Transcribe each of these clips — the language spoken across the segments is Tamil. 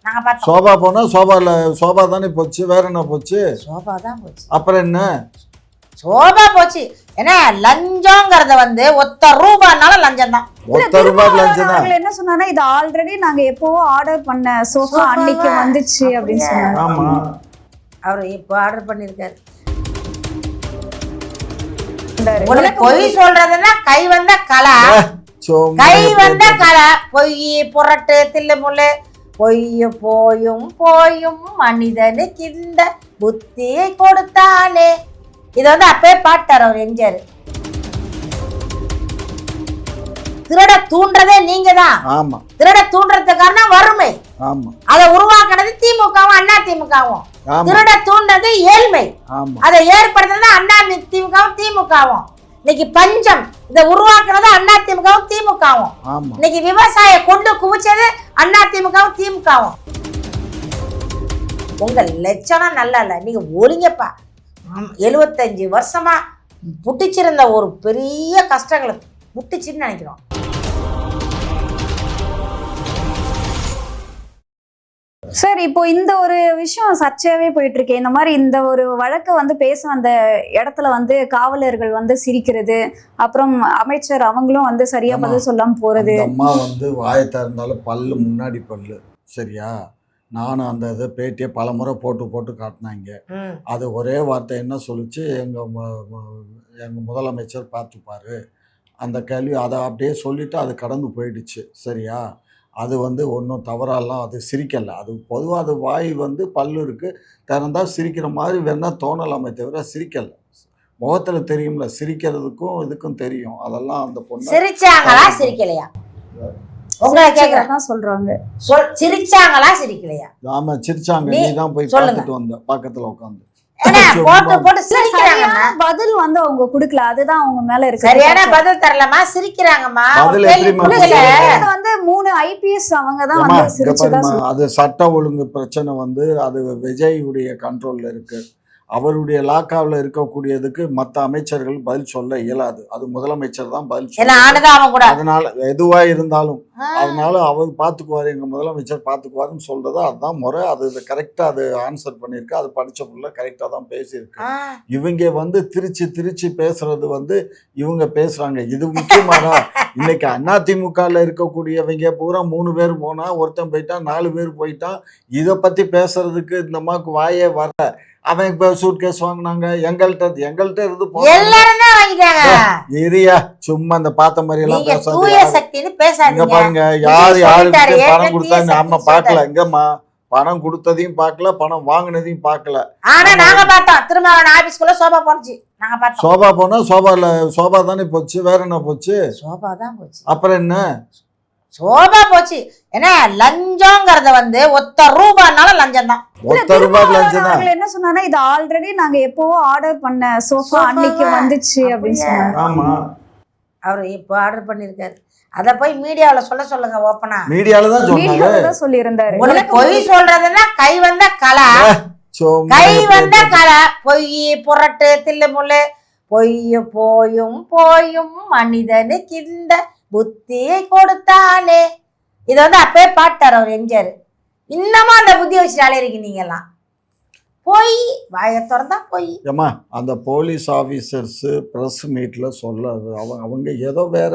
நாங்க பார்த்தோம். சோபா போனா சோபா தானே போச்சு, வேற என்ன போச்சு? சோபா தான் போச்சு. அப்புறம் என்ன? சோபா போச்சு. ஏன்னா லஞ்சம்ங்கிறத வந்து ₹1 லஞ்சம் தான். அவர்கள் என்ன சொன்னாங்கன்னா, இது ஆல்ரெடி நாங்க எப்பவோ ஆர்டர் பண்ண சோஃபா அன்னைக்கு வந்துச்சு அப்படின்னு சொன்னாங்க. ஆமா, அவர் இப்போ ஆர்டர் பண்ணிருக்காரு. பொய் சொல்றதுன்னா கை வந்த கலை, கை வந்த கலை. பொய் புரட்டு தில்லு முள்ளு. பொய்ய போயும் போயும் மனிதனுக்கு இந்த புத்தியை கொடுத்தாலே. இதை வந்து அப்பவே பாட்டார் அவர் எம்ஜிஆர். திருட தூண்டுறதே நீங்க தான். ஆமா, திருட தூண்டுறதுக்கு காரணம் வறுமை. ஆமா, அதை உருவாக்குனது திமுகவும் அண்ணா திமுகவும். திருட தூண்டது ஏழ்மை, அதை ஏற்படுத்துறது அண்ணா திமுகவும் திமுகவும். இன்னைக்கு பஞ்சம் இதை உருவாக்குறது அண்ணா திமுகவும் திமுகவும். இன்னைக்கு விவசாய கொண்டு குவிச்சது அண்ணா திமுகவும் திமுகவும். உங்க லட்சணம் நல்லா இல்ல. நீங்க ஒழுங்கப்பா. 75 வருஷமா புட்டிச்சிருந்த ஒரு பெரிய கஷ்டங்களை புட்டிச்சின்னு நினைக்கிறோம். சார், இப்போ இந்த ஒரு விஷயம் சர்ச்சையாவே போயிட்டு இருக்கு. இந்த மாதிரி இந்த ஒரு வழக்கு வந்து பேச அந்த இடத்துல வந்து காவலர்கள் வந்து சிரிக்கிறது, அப்புறம் அமைச்சர் அவங்களும் வந்து சரியா பதில் சொல்லாம போறது. அம்மா வந்து வாயத்தா இருந்தாலும் பல்லு முன்னாடி பல்லு, சரியா? நானும் அந்த இதை பேட்டியை பல முறை போட்டு காட்டினாங்க. அது ஒரே வார்த்தை என்ன சொல்லிச்சு, எங்கள் முதலமைச்சர் பார்த்துப்பாரு அந்த கேள்வி. அதை அப்படியே சொல்லிவிட்டு அது கடந்து போயிடுச்சு, சரியா? அது வந்து ஒன்றும் தவறாலாம் அது சிரிக்கலை. அது பொதுவாக அது வாய் வந்து பல்லு இருக்குது, திறந்தால் சிரிக்கிற மாதிரி வேணால் தோணலாமே தவிர சிரிக்கலை. முகத்தில் தெரியும்ல, சிரிக்கிறதுக்கும் இதுக்கும் தெரியும். அதெல்லாம் அந்த பொண்ணு சிரிச்சாங்களா சிரிக்கலையா உங்களை கேட்கறதான் சொல்றாங்க. சிரிச்சாங்களா சிரிக்கலையா? ஆமா, சிரிச்சாங்க. நீ தான் போய் பார்த்துட்டு வந்த பக்கத்தில் உட்காந்து பதில் வந்து அவங்க குடுக்கல. அதுதான் அவங்க மேல இருக்கு. சரியான பதில் தரலமா, சிரிக்கிறாங்கம்மா. வந்து 3 IPS அவங்க தான் வந்து சிரிச்சதா. அது சட்ட ஒழுங்கு பிரச்சனை வந்து அது விஜயுடைய கண்ட்ரோல்ல இருக்கு. அவருடைய லாக்காவில் இருக்கக்கூடியதுக்கு மற்ற அமைச்சர்கள் பதில் சொல்ல இயலாது. அது முதலமைச்சர் தான் பதில் சொல்ல. அதனால எதுவா இருந்தாலும் அதனால அவர் பார்த்துக்குவார், எங்க முதலமைச்சர் பார்த்துக்குவாருன்னு சொல்றது அதுதான் முறை. அது கரெக்டா அது ஆன்சர் பண்ணிருக்கு. அது படிச்ச புள்ள கரெக்டா தான் பேசியிருக்கு. இவங்க வந்து திருச்சி பேசுறது வந்து இவங்க பேசுறாங்க. இது முக்கியமானதா? இன்னைக்கு அதிமுகல இருக்கக்கூடியவங்க பூரா 3 பேர் போனா, ஒருத்தன் போயிட்டான், 4 பேர் போயிட்டான். இதை பத்தி பேசுறதுக்கு இந்த அம்மாவுக்கு வாயே வரல. அவன் இப்ப சூட் கேஸ் வாங்கினாங்க, எங்கள்கிட்ட இருந்து ஏரியா சும்மா அந்த பார்த்த மாதிரி எல்லாம் பேசாதீங்க. பாருங்க, யாருக்கு பணம் கொடுத்தாங்க நம்ம பார்க்கல. எங்கம்மா பணம் கொடுத்ததையும் பார்க்கல, பணம் வாங்கினதையும் பார்க்கல. ஆனா நாங்க பார்த்தோம், திருமாவளவன் ஆபீஸ்க்குள்ள சோபா போனுச்சு. நாங்க பார்த்தோம். சோபா போனா சோபா தானே போச்சு, வேற என்ன போச்சு? சோபா தான் போச்சு. அப்புறம் என்ன? சோபா போச்சு. ஏன்னா லஞ்சம்ங்கிறத வந்து ₹1 லஞ்சம் தான். அவர்கள் என்ன சொன்னாங்கன்னா, இது ஆல்ரெடி நாங்க எப்பவோ ஆர்டர் பண்ண சோஃபா அன்னைக்கு வந்துச்சு அப்படின்னு சொன்னாங்க. ஆமா, அவர் இப்போ ஆர்டர் பண்ணிருக்காரு. அத போய் மீடியாவுல சொல்லுங்க. ஓப்பனா மீடியால தான் சொல்லி இருந்தாரு. பொய் சொல்றதுன்னா கை வந்த கலை, கை வந்த கலை. பொய் புரட்டு தில்லு முள்ளு. பொய்ய போயும் போயும் மனிதனுக்கு இந்த புத்தியை கொடுத்தாலே. இதை வந்து அப்பவே பாட்டார் அவர் எம்ஜிஆர். இன்னமும் அந்த புத்தியை வச்சு அலையிறீங்க நீங்க எல்லாம். போய் வாயை திறந்தா போய். ஏமா அந்த போலீஸ் ஆபீசர்ஸ் பிரஸ் மீட்ல சொல்ல அவங்க ஏதோ வேற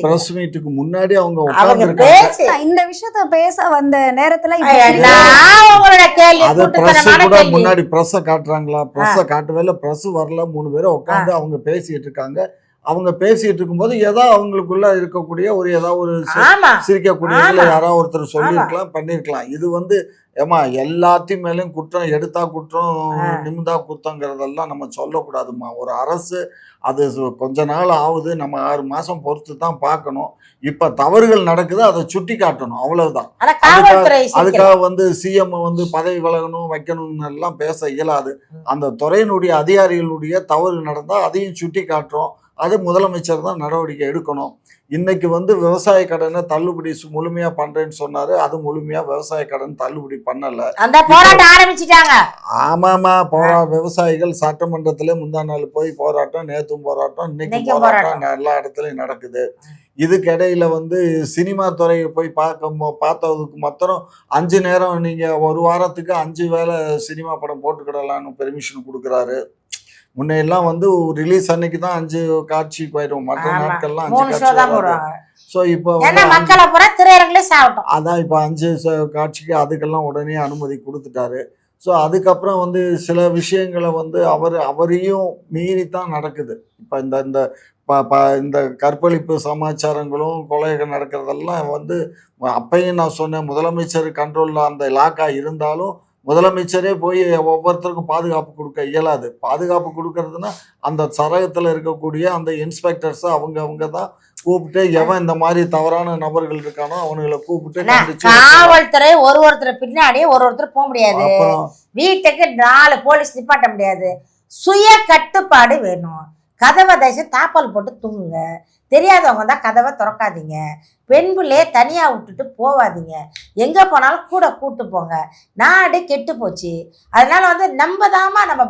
பிரஸ் மீட்டுக்கு முன்னாடி அவங்க உட்கார்ந்திருக்காங்க. இந்த விஷயத்தை பேச வந்த நேரத்துல முன்னாடி பிரஸ் காட்டுறாங்களா? பிரஸ் காட்டவே இல்லை. பிரஸ் வரல. 3 பேரும் உட்காந்து அவங்க பேசிட்டு இருக்காங்க. அவங்க பேசிட்டு இருக்கும்போது ஏதோ அவங்களுக்குள்ள இருக்கக்கூடிய ஒரு ஏதாவது ஒரு சிரிக்கக்கூடிய யாராவது ஒருத்தர் சொல்லியிருக்கலாம், பண்ணிருக்கலாம். இது வந்து ஏமா எல்லாத்தையும் மேலேயும் குற்றம், எடுத்தா குற்றம், நிமிந்தா குத்தங்கிறதெல்லாம் நம்ம சொல்லக்கூடாதுமா. ஒரு அரசு அது கொஞ்ச நாள் ஆகுது, நம்ம 6 மாசம் பொறுத்து தான் பார்க்கணும். இப்ப தவறுகள் நடக்குது, அதை சுட்டி காட்டணும், அவ்வளவுதான். அதுக்காக வந்து சிஎம் வந்து பதவி விலகணும் வைக்கணும்னு எல்லாம் பேச இயலாது. அந்த துறையினுடைய அதிகாரிகளுடைய தவறு நடந்தா அதையும் சுட்டி காட்டுறோம். அது முதலமைச்சர் தான் நடவடிக்கை எடுக்கணும். இன்னைக்கு வந்து விவசாய கடனை தள்ளுபடி முழுமையா பண்றேன்னு சொன்னாரு. அது முழுமையா விவசாய கடன் தள்ளுபடி பண்ணல. அந்த போராட்டம் ஆரம்பிச்சுட்டாங்க. ஆமாமா, விவசாயிகள் சட்டமன்றத்துல முந்தா நாள் போய் போராட்டம், நேத்தும் போராட்டம், இன்னைக்கு போராட்டம் எல்லா இடத்துலயும் நடக்குது. இதுக்கிடையில வந்து சினிமா துறையை போய் பார்த்ததுக்கு மாத்திரம் 5 நேரம் நீங்க ஒரு வாரத்துக்கு 5 வேளை சினிமா படம் போட்டுக்கிடலான்னு பெர்மிஷன் கொடுக்குறாரு. முன்னையெல்லாம் வந்து ரிலீஸ் அன்னைக்கு தான் 5 காட்சிக்கு போயிடும், மற்ற நாட்கள்லாம் 5 காட்சி. ஸோ இப்போ மக்களை பூரா திரையரங்களே சாப்பிட்டோம். அதான் இப்போ 5 காட்சிக்கு அதுக்கெல்லாம் உடனே அனுமதி கொடுத்துட்டாரு. ஸோ அதுக்கப்புறம் வந்து சில விஷயங்களை வந்து அவரையும் மீறி தான் நடக்குது. இப்போ இந்த கற்பழிப்பு சமாச்சாரங்களும் கொலைகள் நடக்கிறதெல்லாம் வந்து அப்பயும் நான் சொன்னேன், முதலமைச்சர் கண்ட்ரோலில் அந்த இலாக்கா இருந்தாலும் முதலமைச்சரே போய் ஒவ்வொருத்தருக்கும் பாதுகாப்பு கொடுக்க இயலாது. பாதுகாப்பு கொடுக்கறதுன்னா அந்த சரகத்தில் இருக்கக்கூடிய அந்த இன்ஸ்பெக்டர்ஸ் அவங்க தான் கூப்பிட்டு எவன் இந்த மாதிரி தவறான நபர்கள் இருக்கானோ அவனுங்களை கூப்பிட்டு காவல்துறை ஒருத்தர் பின்னாடி ஒருத்தர் போக முடியாது. வீட்டுக்கு 4 போலீஸ் நிப்பாட்ட முடியாது. சுய கட்டுப்பாடு வேணும். கதவை தயவுசு தாப்பால் போட்டு தூங்குங்க. தெரியாதவங்க தான் கதவை திறக்காதீங்க. பெண் பிள்ளையே தனியாக விட்டுட்டு போவாதீங்க. எங்கே போனாலும் கூட கூட்டு போங்க. நாடு கெட்டு போச்சு. அதனால வந்து நம்ம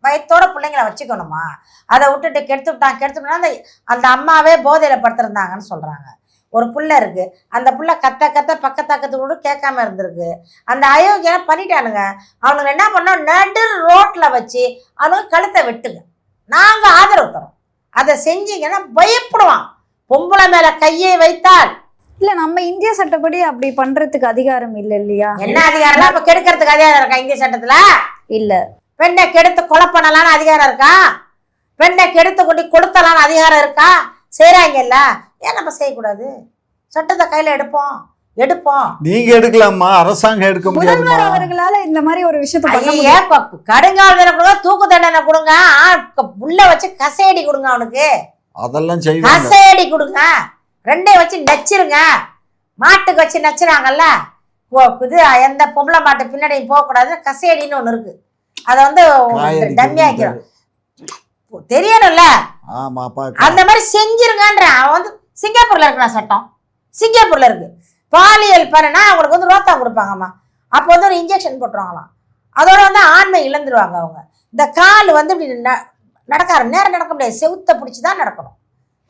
பயத்தோட பிள்ளைங்களை வச்சுக்கணுமா? அதை விட்டுட்டு கெடுத்துட்டோம்னா அந்த அம்மாவே போதையில் படுத்திருந்தாங்கன்னு சொல்கிறாங்க. ஒரு புள்ள இருக்கு, அந்த புள்ள கத்த பக்கத்து கூட கேட்காம இருந்திருக்கு. அந்த அயோக்கியம் பண்ணிட்டானுங்க. அவனுங்க என்ன பண்ணோம், நடு ரோட்டில் வச்சு அவனுங்க கழுத்தை வெட்டுங்க. நாங்கள் ஆதரவு தரோம். அதை செஞ்சீங்கன்னா பயப்படுவான். பொம்பளை மேல கையை வைத்தால் இல்ல, நம்ம இந்திய சட்டப்படி அப்படி பண்றதுக்கு அதிகாரம் இல்ல இல்லையா? என்ன அதிகாரம்? இப்ப கெடுக்கிறதுக்கு அதிகாரம் இருக்கா இந்திய சட்டத்துல? இல்ல. பெண்ணை கெடுத்து கொலை பண்ணலான்னு அதிகாரம் இருக்கா? பெண்ணை கெடுத்து கொண்டு கொடுத்தலான்னு அதிகாரம் இருக்கா? செய்யறாங்கல்ல, ஏன் நம்ம செய்யக்கூடாது? சட்டத்தை கையில எடுப்போம். நீங்க எடுக்கலாமா? அரசாங்கம் எடுக்க முடியாது. அவர்களால இந்த மாதிரி ஒரு விஷயத்தை கடுங்கால் தண்டனை கொடுங்க, தூக்கு தண்டனை கொடுங்க, உள்ள வச்சு கசையடி கொடுங்க. அவனுக்கு அதெல்லாம் செய்ய கசையடி கொடுங்க. 2 வச்சு நச்சிருங்க. மாட்டுக்கு வச்சு நச்சுறாங்கல்ல, இது எந்த பொம்பளை மாட்டு பின்னாடி போக கூடாது. கசையடின்னு ஒண்ணு இருக்கு. அதை வந்து டம்மி ஆக்கிறோம், தெரியணும்ல. அந்த மாதிரி செஞ்சிருங்கன்ற. அவன் வந்து சிங்கப்பூர்ல இருக்கிற சட்டம், சிங்கப்பூர்ல இருக்கு. பாலியல் பண்ணனா அவங்களுக்கு வந்து ரோத்தா கொடுப்பாங்கம்மா. அப்போ வந்து ஒரு இன்ஜெக்ஷன் போட்டுருவாங்களாம். அதோட வந்து ஆண்மை இழந்துருவாங்க அவங்க. இந்த கால் வந்து இப்படி நேரம் நடக்க முடியாது. செவுத்த பிடிச்சி தான் நடக்கணும்,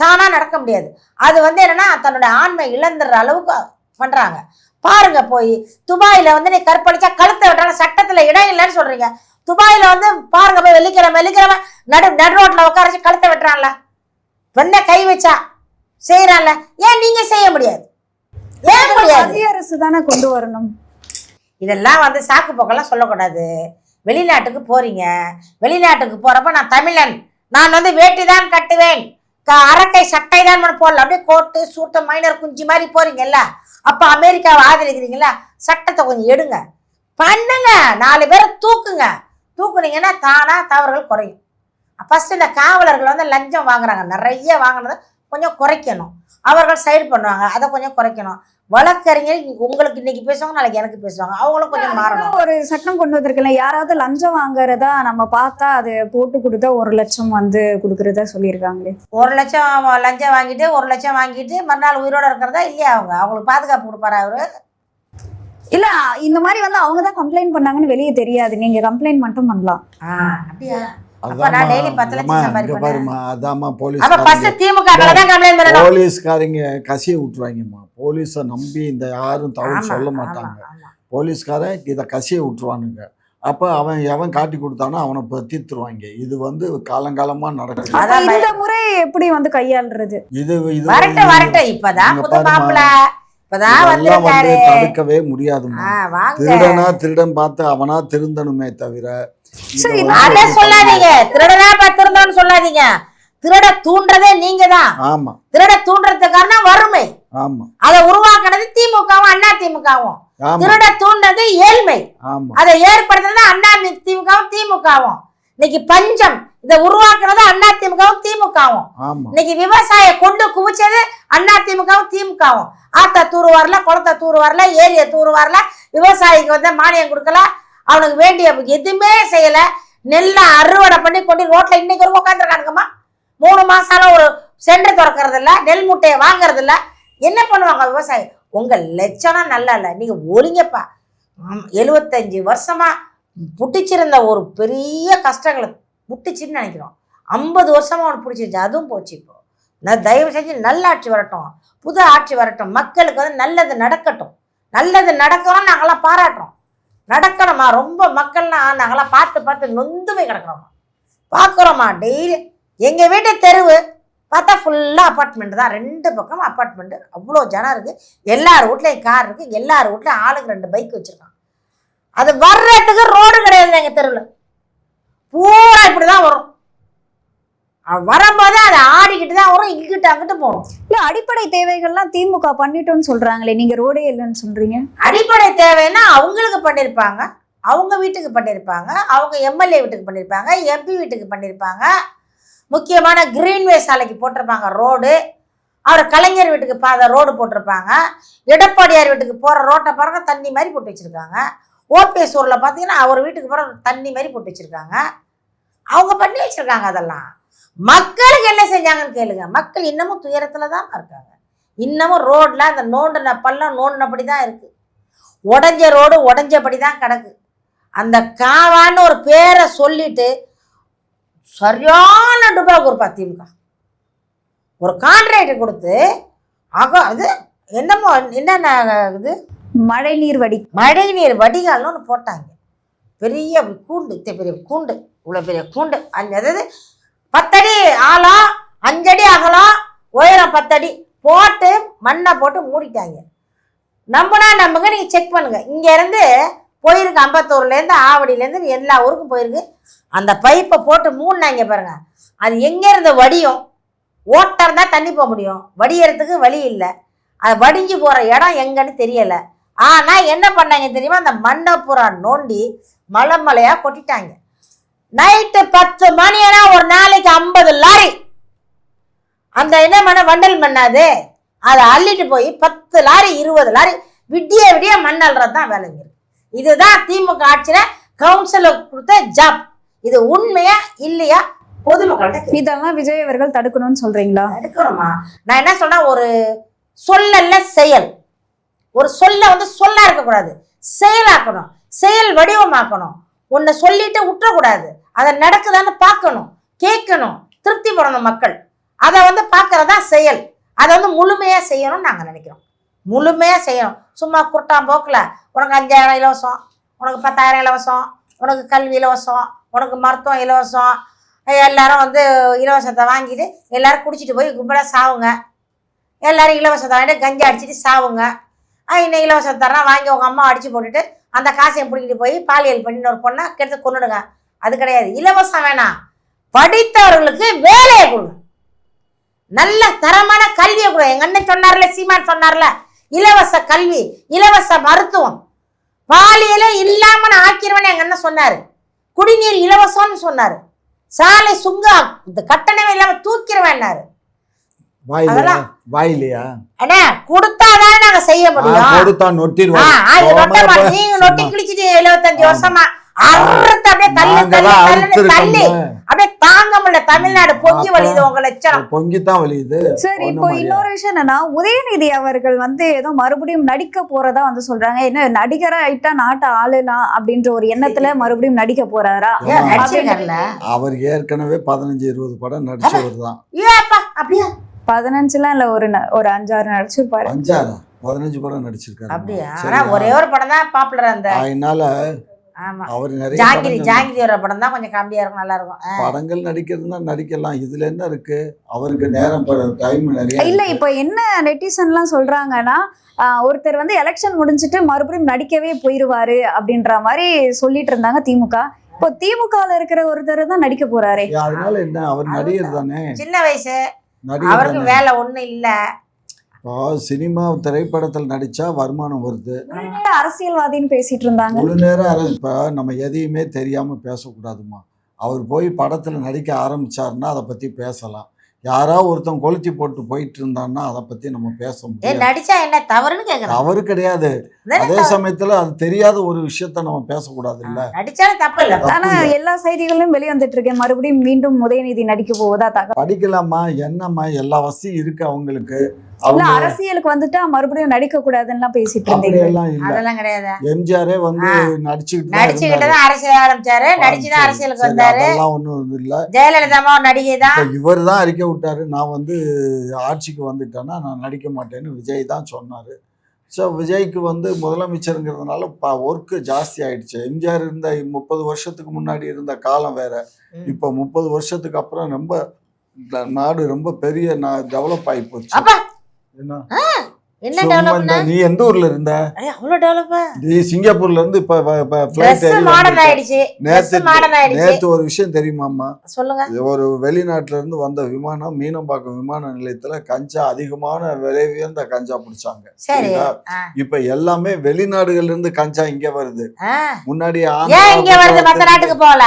தானா நடக்க முடியாது. அது வந்து என்னன்னா தன்னுடைய ஆண்மை இழந்துடுற அளவுக்கு பண்றாங்க. பாருங்க, போய் துபாயில வந்து நீ கற்பழிச்சா கழுத்தை விட்டாங்க. சட்டத்துல இடம் இல்லைன்னு சொல்றீங்க. துபாயில வந்து பாருங்க, போய் வெள்ளிக்கிழமை நடு ரோட்ல உட்கார கழுத்தை வெட்டுறான்ல. பெண்ணை கை வச்சா செய்யறான்ல. ஏன் நீங்க செய்ய முடியாது? மத்திய அரசு தானே கொண்டு வரணும். இதெல்லாம் வந்து சாக்கு போக்கெல்லாம் சொல்லக்கூடாது. வெளிநாட்டுக்கு போறீங்க, வெளிநாட்டுக்கு போறப்ப நான் தமிழன், நான் வந்து வேட்டி தான் கட்டுவேன், அரக்கை சட்டை தான் போடல, அப்படியே கோட்டு சூட்டு மைனர் குஞ்சு மாதிரி போறீங்கல்ல. அப்ப அமெரிக்காவை ஆதரிக்கிறீங்களா? சட்டத்தை கொஞ்சம் எடுங்க, பண்ணுங்க, 4 பேரை தூக்குனீங்கன்னா தானா தவறுகள் குறையும். ஃபர்ஸ்ட் இந்த காவலர்கள் வந்து லஞ்சம் வாங்குறாங்க, நிறைய வாங்கினதை கொஞ்சம் குறைக்கணும். அவர்கள் சைடு பண்ணுவாங்க, அதை கொஞ்சம் குறைக்கணும். வழக்கறிஞர் உங்களுக்கு இன்னைக்கு பேசுவாங்க, நாளைக்கு எனக்கு பேசுவாங்க. அவங்களும் கொஞ்சம் மாறணும். ஒரு சட்டம் கொண்டு வந்திருக்கல, யாராவது லஞ்சம் வாங்குறதா நம்ம பார்த்தா அது போட்டு கொடுத்தா 1 லட்சம் வந்து கொடுக்கறதா சொல்லியிருக்காங்களே. 1 லட்சம் லஞ்சம் வாங்கிட்டு 1 லட்சம் வாங்கிட்டு மறுநாள் உயிரோட இருக்கிறதா இல்லையா? அவங்களுக்கு பாதுகாப்பு கொடுப்பாரு அவரு? இல்ல, இந்த மாதிரி வந்து அவங்க தான் கம்ப்ளைண்ட் பண்ணாங்கன்னு வெளியே தெரியாது. நீங்க கம்ப்ளைண்ட் மட்டும் பண்ணலாம். அப்படியா? போலீஸ்காரங்க கசிய விட்டுருவாங்கம்மா. போலீஸ நம்பி இந்த யாரும் தவறு சொல்ல மாட்டாங்க. போலீஸ்காரன் இதை கசிய விட்டுருவானுங்க. அப்ப அவன் காட்டி கொடுத்தானோ அவனை தீர்த்துருவாங்க. இது வந்து காலங்காலமா நடக்குது. இந்த முறை எப்படி வந்து கையாளுறது? இது தடுக்கவே முடியாதுமா. திருடன் பார்த்து அவனா திருந்தனுமே தவிர சொல்லாதீங்க. திருடனா பார்த்திருந்தான்னு சொல்லாதீங்க. திருட தூண்டுறதே நீங்க தான். ஆமா, திருட தூண்டுறதுக்கு காரணம் வறுமை. ஆமா, அதை உருவாக்குனது திமுகவும் அண்ணா திமுகவும். திருட தூண்டுறது ஏழ்மை. அதை ஏற்படுத்துறது அண்ணா திமுகவும் திமுகவும். இன்னைக்கு பஞ்சம், இதை உருவாக்குறது அண்ணா திமுகவும் திமுகவும். இன்னைக்கு விவசாய கொண்டு குவிச்சது அண்ணா திமுகவும் திமுகவும். ஆத்தா தூர் வரல, குளத்தை தூர் வரல, ஏரிய தூர் வரல, விவசாயிக்கு வந்து மானியம் கொடுக்கல, அவனுக்கு வேண்டிய எதுவுமே செய்யல. நெல்லை அறுவடை பண்ணி கொண்டு ரோட்ல இன்னைக்கு ஒரு உட்காந்துருக்கானுங்கம்மா. 3 மாசம் ஒரு சென்டர் திறக்கிறது இல்ல, நெல் மூட்டையை வாங்குறது இல்ல. என்ன பண்ணுவாங்க விவசாயி? உங்க லட்சணம் நல்லா இல்லை, நீங்க ஒளிங்கப்பா. 75 வருஷமா புட்டிச்சிருந்த ஒரு பெரிய கஷ்டங்களை புட்டிச்சின்னு நினைக்கிறோம். 50 வருஷமா அவனுக்கு பிடிச்சிருச்சு, அதுவும் போச்சு. இப்போ நான் தயவு செஞ்சு நல்ல ஆட்சி வரட்டும், புது ஆட்சி வரட்டும், மக்களுக்கு வந்து நல்லது நடக்கட்டும். நல்லது நடக்கிறோம், நாங்களாம் பாராட்டுறோம். நடக்கணுமா? ரொம்ப மக்கள்லாம் நாங்களாம் பார்த்து நொந்து போய் கிடக்குறோமா, பார்க்குறோமா டெய்லி. எங்கள் வீட்டு தெருவு பார்த்தா ஃபுல்லாக அப்பார்ட்மெண்ட் தான், 2 பக்கம் அப்பார்ட்மெண்ட்டு. அவ்வளோ ஜனம் இருக்குது, எல்லார் வீட்லேயும் கார் இருக்குது, எல்லார் வீட்லேயும் ஆளுக்கு 2 பைக் வச்சுருக்காங்க. அது வர்றதுக்கு ரோடு கிடையாது எங்கள் தெருவில், பூரா இப்படி தான் வரும். வரும்போது அதை ஆடிக்கிட்டு தான் வரும், இங்கிட்டு அங்கிட்டு போகணும். இல்ல அடிப்படை தேவைகள்லாம் திமுக பண்ணிட்டோம்னு சொல்றாங்களே, நீங்க ரோடே இல்லைன்னு சொல்றீங்க. அடிப்படை தேவைன்னா அவங்களுக்கு பண்ணியிருப்பாங்க, அவங்க வீட்டுக்கு பண்ணியிருப்பாங்க, அவங்க எம்எல்ஏ வீட்டுக்கு பண்ணியிருப்பாங்க, எம்பி வீட்டுக்கு பண்ணியிருப்பாங்க. முக்கியமான கிரீன்வே சாலைக்கு போட்டிருப்பாங்க ரோடு. அவர் கலைஞர் வீட்டுக்கு பாதை ரோடு போட்டிருப்பாங்க. எடப்பாடியார் வீட்டுக்கு போகிற ரோட்டை பாருங்க, தண்ணி மாதிரி போட்டு வச்சுருக்காங்க. ஓபிஎஸ் ஊரில் பார்த்தீங்கன்னா அவர் வீட்டுக்கு போகிற தண்ணி மாதிரி போட்டு வச்சுருக்காங்க. அவங்க பண்ணி வச்சுருக்காங்க. அதெல்லாம் மக்களுக்கு என்ன செஞ்சாங்கன்னு கேளுங்க. மக்கள் இன்னமும் துயரத்தில் தான் இருக்காங்க. இன்னமும் ரோட்டில் அந்த நோண்டின பள்ளம் நோண்டினபடி தான் இருக்குது. உடஞ்ச ரோடு உடஞ்சபடி தான் கிடக்கு. அந்த காவான்னு ஒரு பேரை சொல்லிட்டு சரியான டுபாய் கொடுப்பா திமுக. ஒரு கான்ட்ராக்ட் கொடுத்து அது என்னமோ என்னென்ன இது மழைநீர் வடிகால்னு ஒன்று போட்டாங்க. பெரிய கூண்டு, பெரிய கூண்டு, இவ்வளோ பெரிய கூண்டு. அதாவது 10 அடி ஆழம், 5 அடி அகலம், உயரம் 10 அடி போட்டு மண்ணை போட்டு மூடிட்டாங்க. நம்புங்க, நீங்கள் செக் பண்ணுங்க. இங்கேருந்து போயிருக்கு, அம்பத்தூர்லேருந்து ஆவடியிலேருந்து எல்லா ஊருக்கும் போயிருக்கு. அந்த பைப்பை போட்டு மூடினாங்க பாருங்க. அது எங்கேருந்து வடியும்? ஓட்டம் தான் தண்ணி போக முடியும், வடியறதுக்கு வழி இல்லை. அது வடிஞ்சு போகிற இடம் எங்கன்னு தெரியலை. ஆனால் என்ன பண்ணாங்க தெரியுமா? அந்த மண்ணை பூரா நோண்டி மலையாக கொட்டிட்டாங்க. நைட்டு 10 மணினா ஒரு நாளைக்கு 50 லாரி அந்த என்ன மண்ணை வண்டல் மண்ணாது அதை அள்ளிட்டு போய் 10 லாரி 20 லாரி விடிய மண் அள்ளுறது தான் வேலைங்க. இதுதான் திமுக ஆட்சியில் கவுன்சிலுக்கு கொடுத்த ஜாப். இது உண்மையா இல்லையா? பொதுமக்கள் இதெல்லாம் விஜய் அவர்கள் தடுக்கணும்னு சொல்றீங்களா? தடுக்கணுமா? நான் என்ன சொன்னேன், ஒரு சொல்லல்ல செயல். ஒரு சொல்ல வந்து சொல்லா இருக்கக்கூடாது, செயலாக்கணும், செயல் வடிவமாக்கணும். ஒன்றை சொல்லிட்டு விட்டுறக்கூடாது, அதை நடக்குதான்னு பார்க்கணும், கேட்கணும், திருப்தி படணும் மக்கள். அதை வந்து பார்க்கறதா செயல். அதை வந்து முழுமையாக செய்யணும்னு நாங்கள் நினைக்கிறோம். முழுமையாக செய்யணும். சும்மா குருட்டாம்போக்கில் உனக்கு 5000 இலவசம், உனக்கு 10,000 இலவசம், உனக்கு கல்வி இலவசம், உனக்கு மருத்துவம் இலவசம், எல்லாரும் வந்து இலவசத்தை வாங்கிட்டு எல்லாரும் குடிச்சிட்டு போய் கும்பலாக சாவுங்க. எல்லாரும் இலவசத்தை வாங்கிட்டு கஞ்சி அடிச்சுட்டு சாவுங்க. இன்னும் இலவசத்தை தரலாம் வாங்கி உங்கள் அம்மா அடித்து போட்டுட்டு அந்த காசையை பிடிக்கிட்டு போய் பாலியல் பண்ணின்னு ஒரு பொண்ணை கெடுத்து கொண்டுடுங்க. அது கிடையாது. இலவசம் வேணாம், படித்தவர்களுக்கு வேலையை கொடுங்க, நல்ல தரமான கல்வியை கொடுங்க. எங்கள் அண்ணன் சொன்னார்ல, சீமான் சொன்னார்ல, இலவச கல்வி, இலவச மருத்துவம், பாலியலே இல்லாமல் நான் ஆக்கிடுவேன்னு எங்கள் அண்ணன் சொன்னார். குடிநீர் இலவசம்னு சொன்னார். சாலை சுங்க இந்த கட்டணமே இல்லாமல் தூக்கிடுவேன்னாரு. வாயிலையா அண்ணா கொடுத்தாதான் நாங்க செய்ய முடியும். நீங்க நொட்டி கிழிச்சிட்டு 75 வருஷமா அறுத்து அப்படியே தள்ளி அப்படியே தாங்க முடியல. தமிழ்நாடு பொங்கி வலியுது, உங்க லட்சணம் பொங்கித்தான் வலியுது. சரி, இப்போ இன்னொரு விஷயம் என்னன்னா, உதயநிதி அவர்கள் வந்து ஏதோ மறுபடியும் நடிக்க போறதா வந்து சொல்றாங்க. என்ன நடிகரா ஆயிட்டா நாட்டை ஆளலாம் அப்படின்ற ஒரு எண்ணத்துல மறுபடியும் நடிக்க போறாரா? அவர் ஏற்கனவே 15-20 படம் நடிச்சவர் தான். அப்படியா? 15லாம் இல்ல, ஒரு 5-6 நடிச்சிருப்பாரு. 15 படம் நடிச்சிருக்காரு. அப்படியா? ஒரே ஒரு படம் தான் பாப்புலர். அந்த அதனால ஆமா, அவர் நிறைய ஜாங்கிரியோட படம் தான் கொஞ்சம் காமெடியா இருக்கும், நல்லா இருக்கும். படங்கள் நடிக்கிறதுனா நடிக்கலாம், இதுல என்ன இருக்கு? அவருக்கு நேரம் டைம் நிறைய இல்ல. இப்போ என்ன நெட்டிசன்லாம் சொல்றாங்கன்னா, ஒருத்தர் வந்து எலெக்ஷன் முடிஞ்சிட்டு மறுபடியும் நடிக்கவே போயிருவாரு அப்படின்ற மாதிரி சொல்லிட்டு இருந்தாங்க திமுக. இப்போ திமுகல இருக்கிற ஒருத்தர் தான் நடிக்க போறாரு. அதனால என்ன? அவர் நடிகர் தானே, சின்ன வயசு, அவருக்கு வேலை ஒண்ணும் இல்ல. சினிமா திரைப்படத்தில் நடிச்சா வருமானம் வருது. அரசியல்வாதின்னு பேசிட்டு இருந்தாங்க. முழு நேரம் இப்ப நம்ம எதையுமே தெரியாம பேசக்கூடாதுமா. அவர் போய் படத்துல நடிக்க ஆரம்பிச்சாருன்னா அதை பத்தி பேசலாம். யாராவது ஒருத்தன் கொளுத்தி போட்டு போயிட்டு இருந்தான்னா அதை பத்தி நம்ம பேச முடியாது. நடிச்சா என்ன தவறுன்னு கேக்குறேன். தவறு கிடையாது. அதே சமயத்துல அது தெரியாத ஒரு விஷயத்த நம்ம பேசக்கூடாது இல்ல. நடிச்சாலும் தப்பு இல்ல. ஆனா எல்லா செய்திகளும் வெளிவந்துட்டு இருக்கேன். மறுபடியும் மீண்டும் உதயநிதி நடிக்க போவதா தகவல். படிக்கலாமா என்னம்மா எல்லா வசதியும் இருக்கு அவங்களுக்கு. அரசியலுக்கு வந்துட்டா மறுபடியும் நடிக்க கூடாதுன்னு பேசிட்டு இருந்தீங்க. அதெல்லாம் கிடையாது. எம்ஜிஆரே வந்து நடிச்சுக்கிட்டு தான் அரசியல் ஆரம்பிச்சாரு. நடிச்சுதான் அரசியலுக்கு வந்தாரு. அதெல்லாம் ஒண்ணும் இல்ல. ஜெயலலிதா நடிகை தான். இவர் தான் அறிக்கை விட்டாரு, நான் வந்து ஆட்சிக்கு வந்துட்டேன்னா நான் நடிக்க மாட்டேன்னு விஜய் தான் சொன்னாரு. ஸோ விஜய்க்கு வந்து முதலமைச்சருங்கிறதுனால ஒர்க்கு ஜாஸ்தி ஆயிடுச்சு. எம்ஜிஆர் இருந்த 30 வருஷத்துக்கு முன்னாடி இருந்த காலம் வேற. இப்போ 30 வருஷத்துக்கு அப்புறம் ரொம்ப நாடு ரொம்ப பெரிய டெவலப் ஆகி போச்சு. நீ எந்த ஊர்ல இருந்த? நீ சிங்கப்பூர்ல இருந்து நேத்து ஒரு விஷயம் தெரியுமாமா? ஒரு வெளிநாட்டுல இருந்து வந்த விமானம் மீனம்பாக்கம் விமான நிலையத்துல கஞ்சா அதிகமான விலை உயர்ந்த கஞ்சா பிடிச்சாங்க. இப்ப எல்லாமே வெளிநாடுகள்ல இருந்து கஞ்சா இங்க வருது. முன்னாடி நாட்டுக்கு போகல.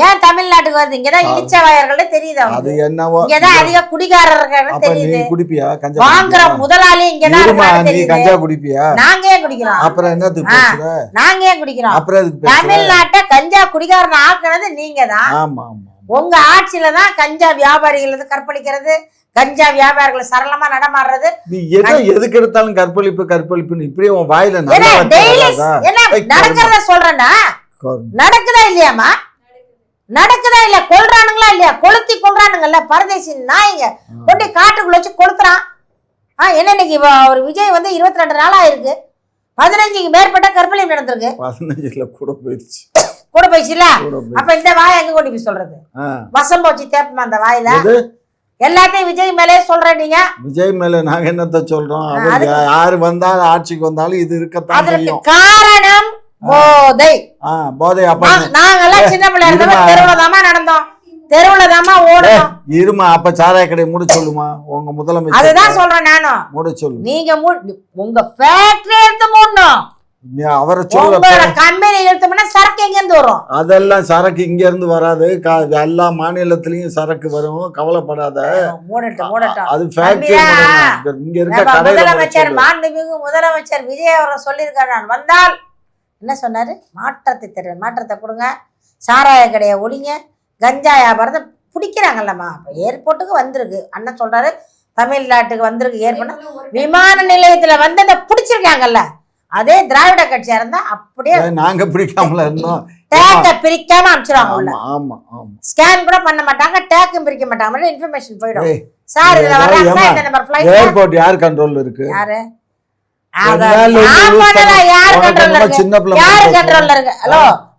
ஏன் தமிழ்நாட்டுக்கு வருது? இங்கதான் இடிச்ச வயர்களே தெரியுது. அது என்னவோ இங்கதான் அதிக குடிகாரர்கள் தெரியுது. குடிப்பியா கஞ்சா? வாங்குற முதலாளி இங்கதான். நீ கஞ்சா குடிப்பியா? நாங்க ஏன் குடிக்கிறோம்? அப்புறம் என்னத்துக்கு பேசுற? நாங்க ஏன் குடிக்கிறோம்? அப்புறம் தமிழ்நாட்டை கஞ்சா குடிகாரன் ஆக்குனது நீங்க தான். ஆமா ஆமா. உங்க ஆட்சியில தான் கஞ்சா வியாபாரிகள் கற்பழிக்கிறது, கஞ்சா வியாபாரிகள் சரளமா நடமாடுறது. நீ எதுக்கு எடுத்தாலும் கற்பழிப்புன்னு இப்படியே உன் வாயில நடக்கிறத சொல்றேன்னா நடக்குதா இல்லையாமா? நடக்குதா இல்லையா? கொல்றானுங்களா இல்லையா? கொளுத்தி கொல்றானுங்கல்ல பரதேசி நாய்ங்க. கொண்டு காட்டுக்குள்ள வச்சு கொளுத்துறான். என்ன இன்னைக்கு ஒரு விஜய் வந்து 22 நாள் ஆயிருக்கு. 15க்கு மேற்பட்ட கற்பழிப்பு நடந்திருக்கு. 15ல கூட போயிடுச்சு. கூட போயிடுச்சுல. அப்ப இந்த வாயை எங்க கொண்டு போய் சொல்றது? வசம் போச்சு தேப்பமா அந்த வாயில. எல்லாத்தையும் விஜய் மேலே சொல்ற நீங்க. விஜய் மேல நாங்க என்னத்த சொல்றோம்? யாரு வந்தாலும் ஆட்சிக்கு வந்தாலும் இது இருக்கத்தான் செய்யும். காரணம் போதை. போதை. அப்ப நாங்கெல்லாம் சின்ன பிள்ளை இருந்தப்ப தெருவுலதாமா நடந்தோம், தெருவுலதாமா ஓடணும். இருமா அப்ப சாராய கடை மூட சொல்லுமா உங்க முதலமைச்சர்? அதுதான் சொல்றேன் நானும். மூட சொல்லு. நீங்க உங்க ஃபேக்டரி எடுத்து மூடணும். அவரை சொல்ல கம்பெனி எடுத்தோம்னா சரக்கு எங்க இருந்து வரும்? அதெல்லாம் சரக்கு இங்க இருந்து வராது. எல்லா மாநிலத்திலயும் சரக்கு வரும், கவலைப்படாத. அது ஃபேக்டரி இங்க இருக்க கடையில. முதலமைச்சர் மாண்புமிகு முதலமைச்சர் விஜய் அவர்கள் சொல்லியிருக்காரு, நான் வந்தால் என்ன சொன்னாரு? மாற்றத்தை தருவேன், மாற்றத்தை கொடுங்க, சாராய கடையை ஒழிங்க, கஞ்சா வியாபாரத்தை பிடிக்கிறாங்கல்லம்மா. ஏர்போர்ட்டுக்கு வந்திருக்கு அண்ணன் சொல்றாரு, தமிழ்நாட்டுக்கு வந்திருக்கு ஏர்போர்ட் விமான நிலையத்துல வந்து அந்த பிடிச்சிருக்காங்கல்ல. அதே திராவிட கட்சியா இருந்தா அப்படியே நாங்க பிடிக்காமல இருந்தோம். டேக்க பிரிக்காம அனுப்பிச்சிருவாங்க. ஆமா ஆமா. ஸ்கேன் கூட பண்ண மாட்டாங்க, டேக்கும் பிரிக்க மாட்டாங்க, இன்ஃபர்மேஷன் போயிடும். சார் இதுல வர்றாங்க, இந்த நம்பர் ஃளைட். ஏர்போர்ட் யார் கண்ட்ரோல்ல இருக்கு? யாரு?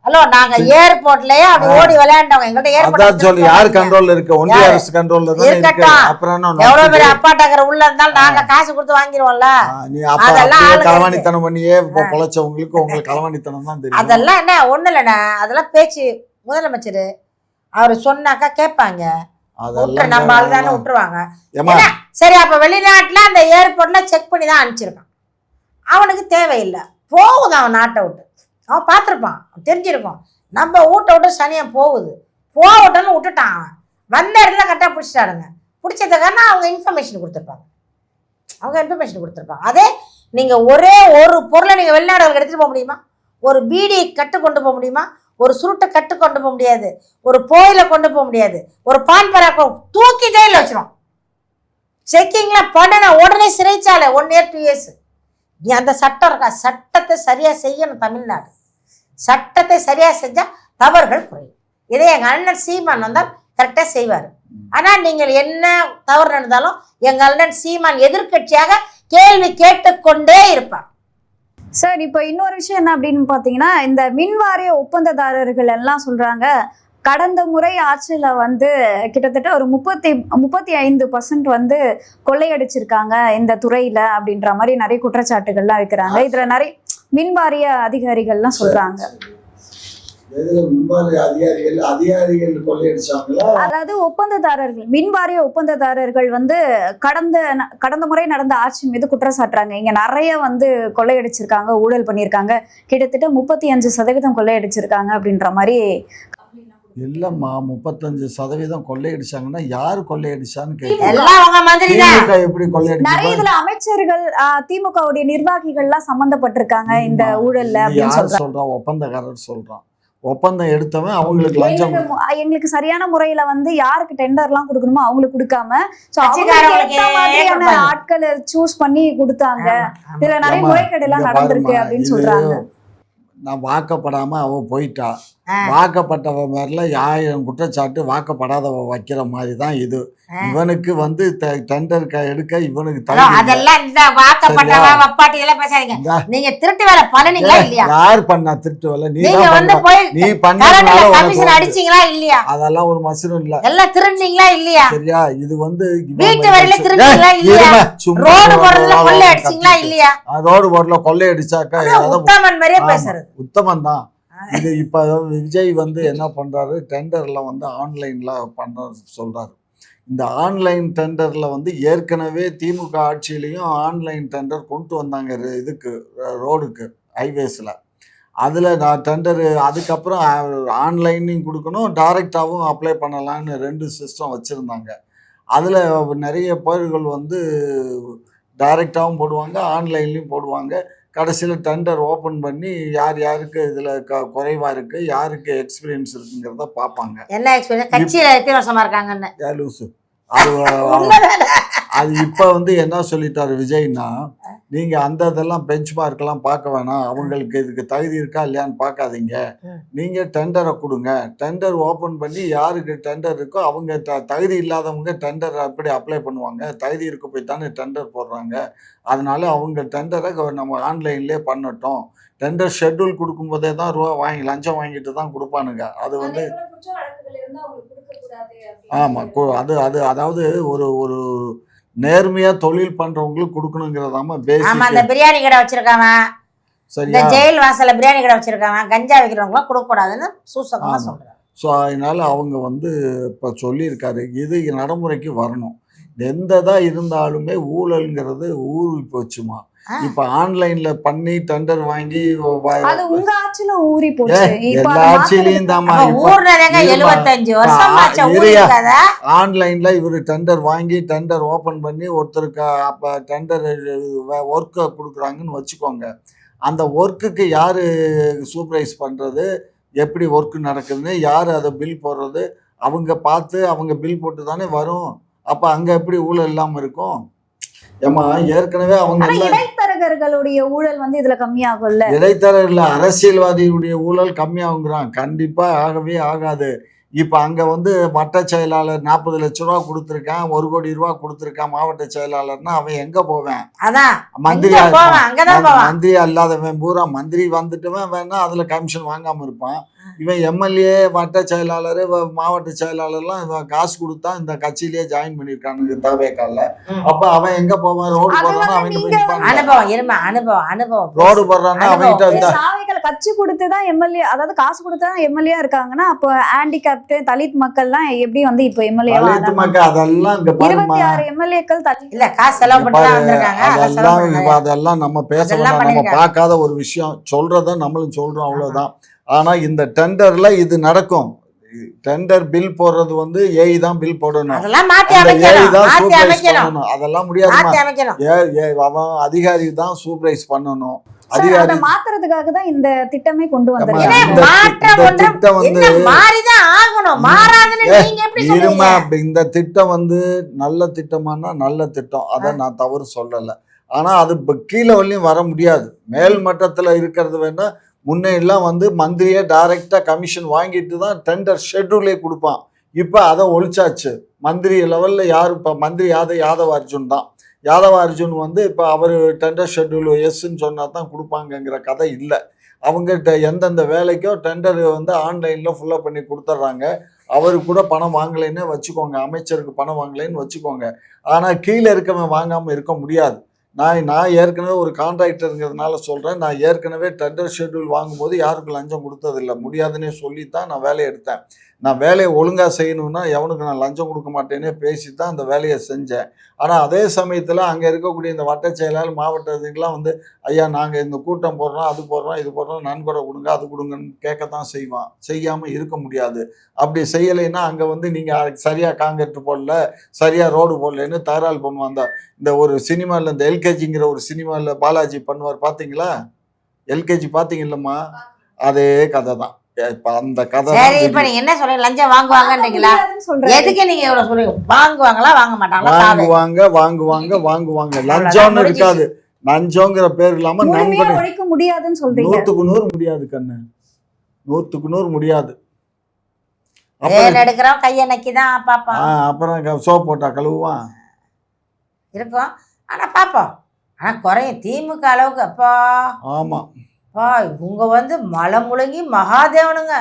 ஹலோ நாங்க ஏர்போர்ட்லயே அப்படி ஓடி விளையாண்டவங்க. எங்கள்ட்ட ஏர்போர்ட் சொல்லி யார் கண்ட்ரோல்ல இருக்கு? ஒன்றிய அரசு கண்ட்ரோல்ல தான் இருக்கு. அப்புறம் எவ்வளவு பேர் அப்பாட்டகர உள்ள இருந்தாலும் நாங்க காசு கொடுத்து வாங்கிடுவோம்ல. நீ அப்பா களவாணித்தனம் பண்ணியே பொழைச்சவங்களுக்கு உங்களுக்கு களவாணித்தனம் தான் தெரியும். அதெல்லாம் என்ன ஒண்ணு இல்லைண்ணா, அதெல்லாம் பேச்சு. முதலமைச்சர் அவரு சொன்னாக்கா கேட்பாங்க, நம்ம ஆளுதானே விட்டுருவாங்க. சரி அப்ப வெளிநாட்டுல அந்த ஏர்போர்ட்ல செக் பண்ணி தான் அனுப்பிச்சிருக்கான். அவனுக்கு தேவையில்லை, போகுது அவன் நாட்டை விட்டு. அவன் பார்த்துருப்பான், தெரிஞ்சிருக்கும் நம்ம வீட்டை விட்டு சனியாக போகுது, போகட்டன்னு விட்டுட்டான். அவன் வந்த இடத்துல கரெக்டாக பிடிச்சிட்டாருங்க. பிடிச்சதுக்கான அவங்க இன்ஃபர்மேஷன் கொடுத்துருப்பாங்க. அதே நீங்கள் ஒரே ஒரு பொருளை நீங்கள் வெளிநாடுகளுக்கு எடுத்துகிட்டு போக முடியுமா? ஒரு பீடி கட்டு கொண்டு போக முடியுமா? ஒரு சுருட்டை கட்டு கொண்டு போக முடியாது, ஒரு கோயிலை கொண்டு போக முடியாது, ஒரு பான் பராக்கோ தூக்கி ஜெயிலில் வச்சிடும். செக்கிங்கில் பண்ணன உடனே சிறைச்சாலை 1 year 2 years. அந்த சட்டம் இருக்கா? சட்டத்தை சரியா செய்யணும். தமிழ்நாடு சட்டத்தை சரியா செஞ்சா தவறுகள் குறையும். இதே எங்க அண்ணன் சீமான் வந்தால் கரெக்டா செய்வாரு. ஆனா நீங்கள் என்ன தவறு நடந்தாலும் எங்க அண்ணன் சீமான் எதிர்கட்சியாக கேள்வி கேட்டுக்கொண்டே இருப்பார். சார் இப்போ இன்னொரு விஷயம் என்ன அப்படின்னு பாத்தீங்கன்னா, இந்த மின்வாரிய ஒப்பந்ததாரர்கள் எல்லாம் சொல்றாங்க, கடந்த முறை ஆட்சியில வந்து கிட்டத்தட்ட ஒரு 35% வந்து கொள்ளையடிச்சிருக்காங்க இந்த துறையில அப்படின்ற மாதிரி நிறைய குற்றச்சாட்டுகள்லாம் வைக்கிறாங்க. இதுல நிறைய மின்வாரிய அதிகாரிகள்லாம் சொல்றாங்க. அதாவது ஒப்பந்ததாரர்கள், மின்வாரிய ஒப்பந்ததாரர்கள் வந்து கடந்த முறை நடந்த ஆட்சி மீது குற்றம் சாட்டுறாங்க. இங்க நிறைய வந்து கொள்ளையடிச்சிருக்காங்க, ஊழல் பண்ணியிருக்காங்க, கிட்டத்தட்ட 35% கொள்ளையடிச்சிருக்காங்க அப்படின்ற மாதிரி. இல்லம்மா 35% கொள்ளையடிச்சாங்கன்னா யாரு கொள்ளையடிச்சான்னு கேட்க எல்லாம் உங்க மாதிரி தான். எப்படி நிறைய கொள்ளையடிச்சு இதுல அமைச்சர்கள் திமுகவுடைய நிர்வாகிகள் எல்லாம் சம்பந்தப்பட்டிருக்காங்க இந்த ஊழல்ல அப்படின்னு யார் சொல்றாங்க. சொல்றான்? ஒப்பந்தக்காரர் சொல்றான். ஒப்பந்தம் எடுத்தவன் அவங்களுக்கு லஞ்சம் எங்களுக்கு சரியான முறையில வந்து யாருக்கு டெண்டர் எல்லாம் கொடுக்கணுமோ அவங்களுக்கு கொடுக்காம கட்சிக்காரங்களுக்கு மாதிரியான ஆட்களை சூஸ் பண்ணி கொடுத்தாங்க. இதுல நிறைய முறைகேடு எல்லாம் நடந்திருக்கு அப்படின்னு சொல்றாங்க. நான் வாக்கப்படாம அவ போயிட்டா, வாக்கப்பட்டவ மேல 1000 குற்றச்சாட்டு வாக்கப்படாதவ வைக்கிற மாதிரி தான் இது. இவனுக்கு வந்து டெண்டர் எடுக்க இவனுக்கு அதெல்லாம் இந்த வாக்கப்பட்டவ வப்பாட்டி எல்லாம் பேசாதீங்க. நீங்க திருட்டு வேலை பண்ணீங்களா இல்லையா? யார் பண்ணா திருட்டு வேலை? நீங்க வந்து போய் நீ பண்ண கமிஷன் அடிச்சீங்களா இல்லையா? அதெல்லாம் ஒரு மசரும் இல்ல. எல்லாம் திருடுனீங்களா இல்லையா? சரியா? இது வந்து வீட்டு வரையில திருடுனீங்களா இல்லையா? ரோடு போறதுல கொள்ளை அடிச்சீங்களா இல்லையா? ரோடு போறதுல கொள்ளை அடிச்சாக்கா உத்தமன் மாதிரியே பேசுறது. உத்தமன் தான் இது. இப்ப விஜய் வந்து என்ன பண்றாரு, டெண்டர்ல வந்து ஆன்லைன்ல பண்ற சொல்றாரு. இந்த ஆன்லைன் டெண்டர்ல வந்து ஏற்கனவே திமுக ஆட்சியிலையும் ஆன்லைன் டெண்டர் கொண்டு வந்தாங்க இதுக்கு, ரோடுக்கு, ஹைவேஸ்ல. அதில் நான் டெண்டரு அதுக்கப்புறம் ஆன்லைனையும் கொடுக்கணும், டைரெக்டாகவும் அப்ளை பண்ணலான்னு 2 சிஸ்டம் வச்சுருந்தாங்க. அதில் நிறைய பேர்கள் வந்து டைரெக்டாகவும் போடுவாங்க, ஆன்லைன்லேயும் போடுவாங்க. கடைசியில் டெண்டர் ஓப்பன் பண்ணி யார் யாருக்கு இதில் குறைவாக இருக்குது, யாருக்கு எக்ஸ்பீரியன்ஸ் இருக்குங்கிறத பார்ப்பாங்க. என்ன எக்ஸ்பீரியன்ஸ்? கட்சியில் எத்தனை வருஷமா இருக்காங்கன்னு லூசு அது இப்போ வந்து என்ன சொல்லிட்டாரு விஜய்னா, நீங்கள் அந்த இதெல்லாம் பெஞ்ச் மார்க்கெல்லாம் பார்க்க வேணாம், அவங்களுக்கு இதுக்கு தகுதி இருக்கா இல்லையான்னு பார்க்காதீங்க, நீங்கள் டெண்டரை கொடுங்க. டெண்டர் ஓப்பன் பண்ணி யாருக்கு டெண்டர் இருக்கோ அவங்க தகுதி இல்லாதவங்க டெண்டர் அப்படி அப்ளை பண்ணுவாங்க. தகுதி இருக்க போய் தானே டெண்டர் போடுறாங்க. அதனால அவங்க டெண்டரை நம்ம ஆன்லைன்லேயே பண்ணட்டும். டெண்டர் ஷெட்யூல் கொடுக்கும்போதே தான் லஞ்சம் வாங்கிட்டு தான் கொடுப்பானுங்க. அது வந்து ஆமாம், அது அதாவது ஒரு நேர்மையா தொழில் பண்றவங்களுக்கு கொடுக்கணுங்கிறதாம ஆமா. அந்த பிரியாணி கடை வச்சிருக்காங்க, இந்த ஜெயில் வாசல்ல பிரியாணி கடை வச்சிருக்காங்க, கஞ்சா வைக்கிறவங்களாம் கொடுக்க கூடாதுன்னு சூசகமா சொல்றாங்க. ஸோ அதனால அவங்க வந்து இப்போ சொல்லியிருக்காரு, இது நடைமுறைக்கு வரணும். எந்ததா இருந்தாலுமே ஊழல்ங்கிறது ஊறி போச்சுமா. இப்ப ஆன்லைன்ல பண்ணி டெண்டர் வாங்கி அது உங்க ஆட்சியில ஊறி போச்சு. எல்லா ஆட்சியிலையும் தாமா. ஊர்னதேங்க 75 வருஷம் ஆச்சு ஊறிக்காத. ஆன்லைன்ல இவரு டெண்டர் வாங்கி டெண்டர் ஓபன் பண்ணி ஒருத்தருக்கு அப்ப டெண்டர் ஒர்க்க கொடுக்குறாங்கன்னு வச்சுக்கோங்க. அந்த ஒர்க்குக்கு யாரு சூப்பர்வைஸ் பண்றது, எப்படி ஒர்க் நடக்குதுன்னு, யாரு அதை பில் போடுறது, அவங்க பார்த்து அவங்க பில் போட்டு தானே வரும். அப்ப அங்க எப்படி ஊழல் இல்லாம இருக்கும்? ஏமா ஏற்கனவே அவங்க இடைத்தரகர்களுடைய ஊழல் வந்து இதுல கம்மியாகும்ல. இடைத்தரகர்ல அரசியல்வாதியுடைய ஊழல் கம்மியாகுங்கிறான். கண்டிப்பா ஆகவே ஆகாது. இப்ப அங்க வந்து வட்ட செயலாளர் 40 லட்சம் ரூபா கொடுத்துருக்கான், 1 கோடி ரூபா கொடுத்துருக்கான் மாவட்ட செயலாளர்னா அவன் எங்க போவேன்? மந்திரியா மந்திரியா இல்லாதவன் பூரா மந்திரி வந்துட்டுவன் வேணா அதுல கமிஷன் வாங்காம இருப்பான். இவன் எம்எல்ஏ, வட்ட செயலாளர், மாவட்ட செயலாளர்லாம் இவன் காசு கொடுத்தா இந்த கட்சியிலேயே ஜாயின் பண்ணிருக்கானுங்க தவேகால. அப்ப அவன் எங்க போவான்? ரோடு போடுறான்னா ரோடு போடுறான்னா அவன் கட்சி கொடுத்துதான் எம்எல்ஏ, அதாவது காசு கொடுத்துதான் எம்எல்ஏ இருக்காங்கன்னா அப்போ ஹேண்டிகேப்ட் தலித் மக்கள்லாம் எப்படி வந்து இப்போ எம்எல்ஏ அதெல்லாம் 26 எம்எல்ஏக்கள் இல்ல காசு செலவு பண்ணி வந்திருக்காங்க. அதெல்லாம் நம்ம பேசலாம், நம்ம பார்க்காத ஒரு விஷயம். சொல்றத நம்மளும் சொல்றோம், அவ்வளவுதான். ஆனா இந்த டெண்டர்ல இது நடக்கும். டெண்டர் பில் போடுறது வந்து ஏஐ தான் பில் போடணும், அதெல்லாம் முடியாது. அவன் அதிகாரி தான் சூப்பர்வைஸ் பண்ணணும். அதிகாரி மாத்துறதுக்காக தான் இந்த திட்டமே கொண்டு வந்தாங்க. இந்த திட்டம் வந்து நல்ல திட்டமானா நல்ல திட்டம், அதை நான் தவறு சொல்லல. ஆனா அது கீழே வரையும் வர முடியாது. மேல் மட்டத்துல இருக்கிறது வேணா. முன்னெல்லாம் வந்து மந்திரியை டைரக்டா கமிஷன் வாங்கிட்டு தான் டெண்டர் ஷெட்யூலே கொடுப்பான். இப்போ அதை ஒழிச்சாச்சு. மந்திரி லெவலில் யார் இப்போ மந்திரி யாதவ அர்ஜுன் தான். யாதவ அர்ஜுன் வந்து இப்போ அவர் டெண்டர் ஷெட்யூல் எஸ்ன்னு சொன்னால் தான் கொடுப்பாங்கங்கிற கதை இல்லை. அவங்க எந்தெந்த வேலைக்கோ டெண்டர் வந்து ஆன்லைனில் ஃபுல்லாக பண்ணி கொடுத்துட்றாங்க. அவருக்கு கூட பணம் வாங்கலைன்னே வச்சுக்கோங்க, அமைச்சருக்கு பணம் வாங்கலைன்னு வச்சுக்கோங்க. ஆனால் கீழே இருக்கவன் வாங்காமல் இருக்க முடியாது. நான் ஏற்கனவே ஒரு கான்ட்ராக்டருங்கிறதுனால சொல்கிறேன். நான் ஏற்கனவே டெண்டர் ஷெட்யூல் வாங்கும்போது யாருக்கும் லஞ்சம் கொடுத்ததில்லை. முடியாதுன்னே சொல்லி தான் நான் வேலையை எடுத்தேன். நான் வேலையை ஒழுங்காக செய்யணும்னா எவனுக்கு நான் லஞ்சம் கொடுக்க மாட்டேன்னே பேசி தான் அந்த வேலையை செஞ்சேன். ஆனால் அதே சமயத்தில் அங்கே இருக்கக்கூடிய இந்த வட்ட செயலாளர் மாவட்டத்துக்கெலாம் வந்து ஐயா நாங்கள் இந்த கூட்டம் போடுறோம், அது போடுறோம், இது போடுறோம், நன்கொடை கொடுங்க, அது கொடுங்கன்னு கேட்கத்தான் செய்வான். செய்யாமல் இருக்க முடியாது. அப்படி செய்யலைன்னா அங்கே வந்து நீங்கள் சரியாக காங்கிரீட் போடல, சரியாக ரோடு போடலன்னு தகராறு பண்ணுவான். இந்த ஒரு சினிமாவில் இந்த எல்கேஜிங்கிற ஒரு சினிமாவில் பாலாஜி பண்ணுவார், பார்த்தீங்களா? எல்கேஜி பார்த்தீங்கல்லம்மா, அதே கதை தான். இப்ப அந்த கதை சரி, இப்ப நீங்க என்ன சொல்றீங்க? லஞ்சம் வாங்குவாங்கன்றீங்களா? எதுக்கு நீங்க இவ்வளவு சொல்றீங்க? வாங்குவாங்களா வாங்க மாட்டாங்களா? வாங்குவாங்க. லஞ்சம்னு இருக்காது. லஞ்சம்ங்கிற பேர் இல்லாம ஒழிக்க முடியாதுன்னு சொல்றீங்க. 100க்கு 100 முடியாது கண்ணு, 100க்கு 100 முடியாது. எடுக்கிறோம் கையை நக்கிதான் பாப்போம். அப்புறம் சோப் போட்டா கழுவுவான் இருக்கும். ஆனா பாப்போம், ஆனா குறையும் திமுக அளவுக்கு. அப்பா ஆமா, இவங்க வந்து மலை முழுங்கி மகாதேவனுங்க.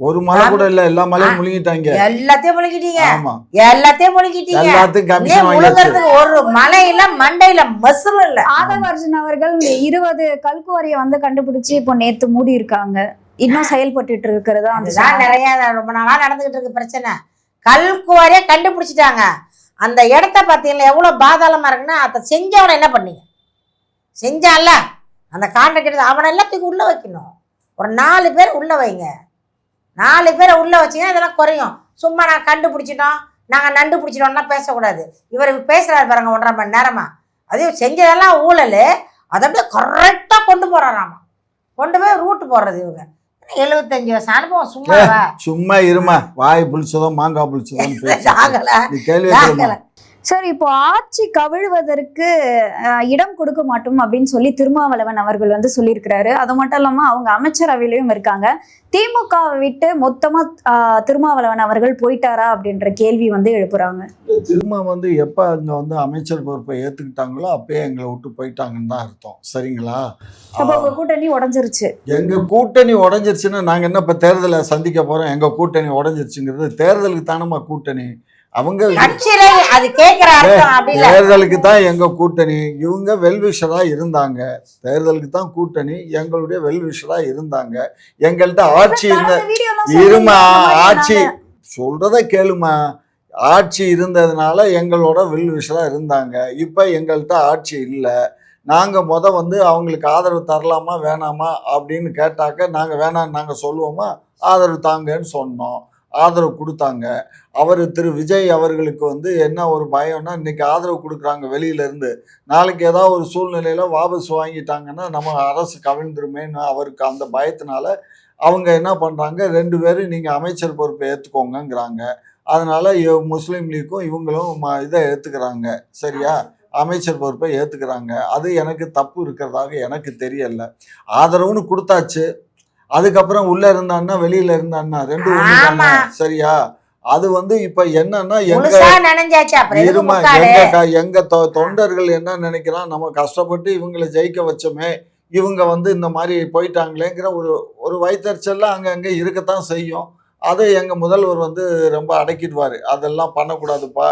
ஒரு மலை கூட இல்ல, எல்லா மலையும் முழுங்கிட்டாங்க. எல்லாத்தையும் முழுங்கிட்டீங்க, ஆமா எல்லாத்தையும் முழுங்கிட்டீங்க. முழுங்கிறதுக்கு ஒரு மலையில மண்டையில மசுரும் இல்ல. ஆதவ அர்ஜுன் அவர்கள் 20 கல்குவாரியை வந்து கண்டுபிடிச்சு இப்போ நேத்து மூடி இருக்காங்க. இன்னும் செயல்பட்டு இருக்கிறதா அதுதான் நிறைய ரொம்ப நாளா நடந்துகிட்டு இருக்கு பிரச்சனை. கல்குவாரியை கண்டுபிடிச்சிட்டாங்க. அந்த இடத்த பார்த்தீங்கன்னா எவ்வளவு பாதாளமா இருக்குன்னா, அதை செஞ்சவனை என்ன பண்ணீங்க? செஞ்சான்ல அந்த கான்ட்ராக்டர், அவனை எல்லாத்துக்கும் உள்ள வைக்கணும். ஒரு 4 பேர் உள்ள வைங்க. 4 பேரை உள்ள வச்சிங்கன்னா இதெல்லாம் குறையும். சும்மா நான் கண்டுபிடிச்சிட்டோம், நாங்கள் நண்டு பிடிச்சிட்டோம்னா பேசக்கூடாது. இவர் பேசுகிறாரு பாருங்க 1.5 மணி நேரமா. அதையும் செஞ்சதெல்லாம் ஊழல். அதை அப்படியே கரெக்டாக கொண்டு போகிறாராமா. கொண்டு போய் ரூட்டு போடுறது இவங்க. 75 வருஷம் அனுபவம். சும்மா இருமா, வாய் புளிச்சதோ மாங்காய் புளிச்சதோ கேள்வி. சார், இப்போ ஆட்சி கவிழ்வதற்கு இடம் கொடுக்க மாட்டோம் அப்படின்னு சொல்லி திருமாவளவன் அவர்கள் வந்து சொல்லியிருக்கிறாரு. அது மட்டும் இல்லாம அவங்க அமைச்சரவையிலையும் இருக்காங்க. திமுகவை விட்டு மொத்தமா திருமாவளவன் அவர்கள் போயிட்டாரா அப்படின்ற கேள்வி வந்து எழுப்புறாங்க. திரும்ப வந்து எப்ப அங்க வந்து அமைச்சர் பொறுப்பை ஏத்துக்கிட்டாங்களோ அப்பயே எங்களை விட்டு போயிட்டாங்கன்னு தான் அர்த்தம். சரிங்களா? அப்ப உங்க கூட்டணி உடைஞ்சிருச்சு. எங்க கூட்டணி உடைஞ்சிருச்சுன்னா நாங்க என்ன இப்ப தேர்தலை சந்திக்க போறோம்? எங்க கூட்டணி உடைஞ்சிருச்சுங்கிறது தேர்தலுக்கு தானமா கூட்டணி. அவங்க தேர்தலுக்கு தான் எங்க கூட்டணி. இவங்க வெல்விஷரா இருந்தாங்க. தேர்தலுக்கு தான் கூட்டணி, எங்களுடைய வெல்விஷரா இருந்தாங்க. எங்கள்கிட்ட ஆட்சி இருமா, ஆட்சி சொல்றத கேளுமா. ஆட்சி இருந்ததுனால எங்களோட வெல்விஷரா இருந்தாங்க. இப்ப எங்கள்கிட்ட ஆட்சி இல்லை. நாங்க வந்து அவங்களுக்கு ஆதரவு தரலாமா வேணாமா அப்படின்னு கேட்டாக்க நாங்க வேணான்னு நாங்க சொல்லுவோமா? ஆதரவு தாங்கன்னு சொன்னோம், ஆதரவு கொடுத்தாங்க. அவர் திரு விஜய் அவர்களுக்கு வந்து என்ன ஒரு பயம்னா, இன்னைக்கு ஆதரவு கொடுக்குறாங்க வெளியில இருந்து, நாளைக்கு ஏதாவது ஒரு சூழ்நிலையில வாபஸ் வாங்கிட்டாங்கன்னா நம்ம அரசு கவிழ்ந்துருமேன்னு அவருக்கு அந்த பயத்தினால அவங்க என்ன பண்றாங்க, 2 பேரும் நீங்க அமைச்சர் பொறுப்பை ஏத்துக்கோங்கிறாங்க. அதனால முஸ்லீம் லீக்கும் இவங்களும் இதை ஏத்துக்கிறாங்க. சரியா? அமைச்சர் பொறுப்பை ஏத்துக்கிறாங்க. அது எனக்கு தப்பு இருக்கிறதாக எனக்கு தெரியல. ஆதரவுன்னு கொடுத்தாச்சு, அதுக்கப்புறம் உள்ள இருந்தான்னா வெளியில இருந்தான்னா 2 ஒண்ணு. சரியா? அது வந்து இப்ப என்னன்னா எங்க தொண்டர்கள் என்ன நினைக்கிறான், நம்ம கஷ்டப்பட்டு இவங்களை ஜெயிக்க வச்சோமே, இவங்க வந்து இந்த மாதிரி போயிட்டாங்களேங்கிற ஒரு வைத்தறிச்சல்லாம் அங்கங்க இருக்கத்தான் செய்யும். அதை எங்க முதல்வர் வந்து ரொம்ப அடக்கிடுவாரு. அதெல்லாம் பண்ணக்கூடாதுப்பா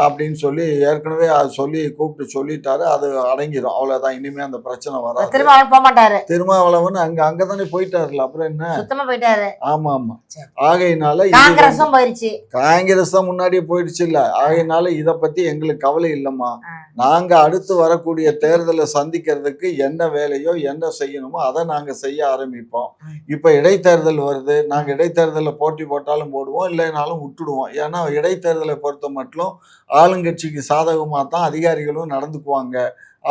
அப்படின்னு சொல்லி ஏற்கனவே சொல்லி கூப்பிட்டு சொல்லிட்டாரு. அது அடங்கிடும், அவ்வளவுதான். இனிமே அந்த பிரச்சனை வராது. திருமாவளவன் அங்கதானே போயிட்டாருல, அப்புறம் என்ன போயிட்டாரு. ஆமா ஆமா. ஆகையினால காங்கிரஸ் தான் முன்னாடியே போயிடுச்சு இல்ல. ஆகையினால இத பத்தி எங்களுக்கு கவலை இல்லம்மா. நாங்க அடுத்து வரக்கூடிய தேர்தலை சந்திக்கிறதுக்கு என்ன வேலையோ என்ன செய்யணுமோ அதை நாங்க செய்ய ஆரம்பிப்போம். இப்ப இடைத்தேர்தல் வருது. நாங்க இடைத்தேர்தல போட்டி போட்டாலும் போடுவோம், இல்லைனாலும் விட்டுடுவோம். ஏன்னா இடைத்தேர்தலை பொறுத்த மட்டும் ஆளுங்கட்சிக்கு சாதகமாக தான் அதிகாரிகளும் நடந்துக்குவாங்க.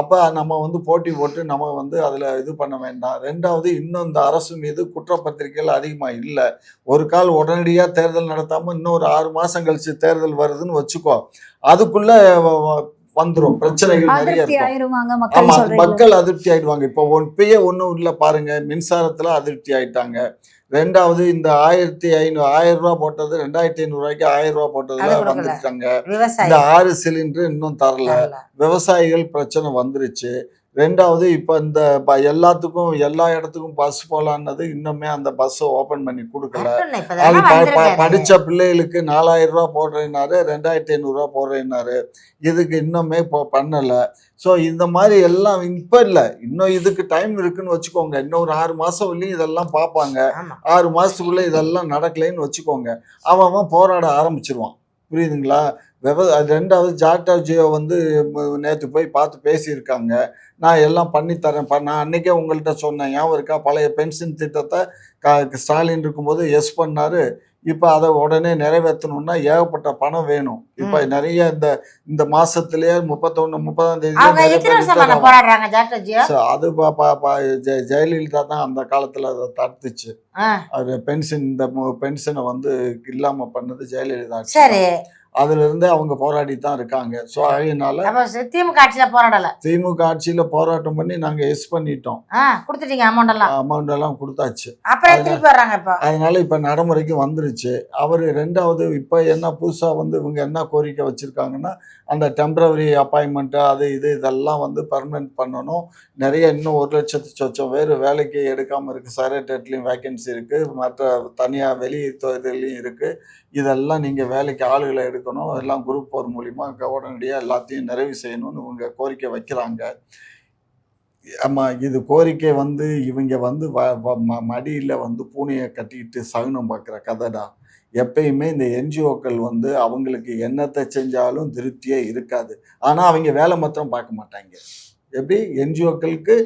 அப்போ நம்ம வந்து போட்டி போட்டு நம்ம வந்து அதில் இது பண்ண வேண்டாம். 2வது, இன்னும் இந்த அரசு மீது குற்றப்பத்திரிகைகள் அதிகமாக இல்லை. ஒரு கால் உடனடியாக தேர்தல் நடத்தாமல் இன்னும் ஒரு 6 மாதம் கழிச்சு தேர்தல் வருதுன்னு வச்சுக்கோ, அதுக்குள்ள வந்துடும் பிரச்சனைகள் நிறைய இருக்கும். ஆமா, மக்கள் அதிருப்தி ஆயிடுவாங்க. இப்போ இப்பயே ஒன்றும் இல்லை பாருங்க, மின்சாரத்துல அதிருப்தி ஆயிட்டாங்க. 2வது, இந்த 1000 ரூபா போட்டது 2500 ரூபாய்க்கு 1000 ரூபா போட்டதுல வந்துட்டாங்க. இந்த 6 சிலிண்டர் இன்னும் தரல. விவசாயிகள் பிரச்சனை வந்துருச்சு. ரெண்டாவது இப்போ இந்த எல்லாத்துக்கும் எல்லா இடத்துக்கும் பஸ் போகலான்னது இன்னுமே அந்த பஸ்ஸை ஓப்பன் பண்ணி கொடுக்கல. அது படித்த பிள்ளைகளுக்கு 4000 ரூபா போடுறேன்னாரு, 2500 போடுறேன்னாரு. இதுக்கு இன்னுமே இப்போ பண்ணலை. ஸோ இந்த மாதிரி எல்லாம் இப்போ இல்லை, இன்னும் இதுக்கு டைம் இருக்குன்னு வச்சுக்கோங்க. இன்னும் ஒரு 6 மாதம் வரலையும் இதெல்லாம் பார்ப்பாங்க. 6 மாதத்துக்குள்ளே இதெல்லாம் நடக்கலைன்னு வச்சுக்கோங்க, அவன் போராட ஆரம்பிச்சிருவான். புரியுதுங்களா? ரெண்டாவது டாக்டர் ஜியோ வந்து நேற்று போய் பார்த்து பேசியிருக்காங்க. நான் எல்லாம் பண்ணித்தரேன். நான் அன்றைக்கே உங்கள்கிட்ட சொன்னேன், ஞாபகம் இருக்கா? பழைய பென்ஷன் திட்டத்தை ஸ்டாலின் இருக்கும்போது எஸ் பண்ணார். இப்போ அதை உடனே நிறைவேற்றணும்னா ஏகப்பட்ட பணம் வேணும். இப்போ நிறைய இந்த மாசத்திலேயே 31-30ஆம் தேதி அது ஜெயலலிதா தான் அந்த காலத்தில் அதை தடுத்துச்சு. அது பென்ஷன் இந்த பென்ஷனை வந்து இல்லாமல் பண்ணது ஜெயலலிதா. அதுல இருந்து அவங்க போராடி தான் இருக்காங்க. ஸோ அதனால திமுக ஆட்சியில போராடல. திமுக ஆட்சியில போராட்டம் பண்ணி நாங்க எஸ் பண்ணிட்டோம். கொடுத்துட்டீங்க அமௌண்ட் எல்லாம் கொடுத்தாச்சு. அதனால இப்ப நடைமுறைக்கு வந்துருச்சு. அவரு ரெண்டாவது இப்ப என்ன புதுசா வந்து இவங்க என்ன கோரிக்கை வச்சிருக்காங்கன்னா, அந்த டெம்பரவரி அப்பாயின்மெண்ட் அது இதெல்லாம் வந்து பர்மனெண்ட் பண்ணணும். நிறைய இன்னும் 1,00,000 பேர் வேலைக்கு எடுக்காம இருக்கு. செக்ரட்டரியேட்லயும் வேகன்சி இருக்கு, மற்ற தனியா வெளி தொழிலையும் இருக்கு. இதெல்லாம் நீங்க வேலைக்கு ஆளுகளை எடுக்கணும். எல்லாம் குரூப் 4 மூலிமா உடனடியாக எல்லாத்தையும் நிறைவு செய்யணும்னு இவங்க கோரிக்கை வைக்கிறாங்க. ஆமாம், இது கோரிக்கை வந்து இவங்க வந்து மடியில் வந்து பூனையை கட்டிக்கிட்டு சகுனம் பார்க்குற கதைடா. எப்பயுமே இந்த என்ஜிஓக்கள் வந்து அவங்களுக்கு என்னத்தை செஞ்சாலும் திருப்தியே இருக்காது. ஆனால் அவங்க வேலை மாத்திரம் பார்க்க மாட்டாங்க. எப்படி? என்ஜிஓக்களுக்கு